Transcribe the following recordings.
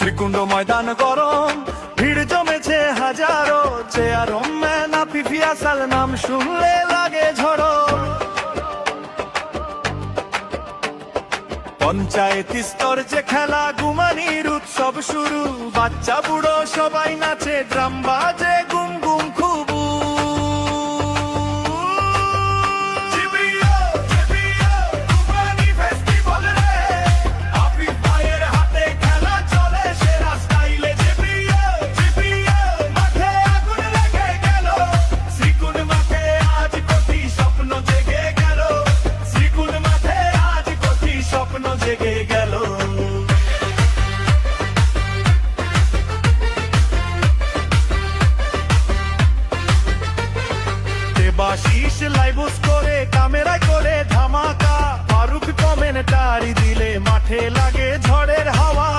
শ্রীকুণ্ড ময়দান গরম, ভিড় জমেছে হাজারো, চেয়ারম ম্যান আফিফিয়া সাল নাম শুনলে লাগে ঝড়ো। পঞ্চায়েত স্তর যে খেলা, গুমানির উৎসব শুরু, বাচ্চা বুড়ো সবাই নাচে, ড্রাম বাজে গুম গুম খুবু। দেবাশিস লাইভস করে, ক্যামেরায় করে ধামাকা, ফারুক কমেন্টারি দিলে মাঠে লাগে ঝড়ের হাওয়া।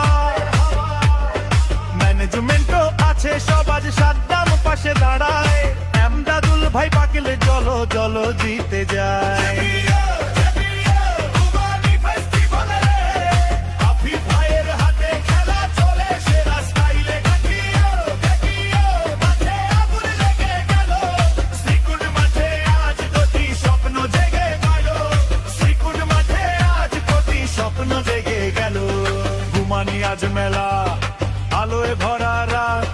ম্যানেজমেন্টও আছে সব, আজ সাদ্দাম পাশে দাঁড়ায়, এমদাদুল ভাই পাকিলে জলো জলো জিতে যায়। আজ মেলা আলোয় ভরা রাত,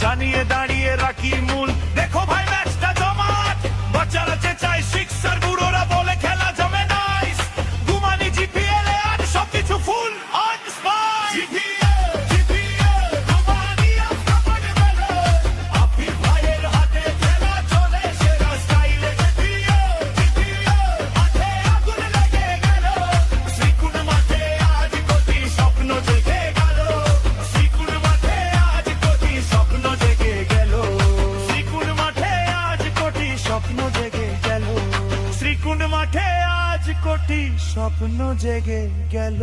জানিয়ে দাঁড়িয়ে রাখি মূল, দেখো ভাই ম্যাচটা জমাট, বাচ্চারা চেঁচায় সিক্সার, বুড়োরা বলে খেলা জমে নাইস। গুমানি জিপিএল এ আজ সবকিছু ফুল অন স্পাইস। শ্রীকুণ্ড মাঠে আজ কোটি স্বপ্ন জেগে গেল।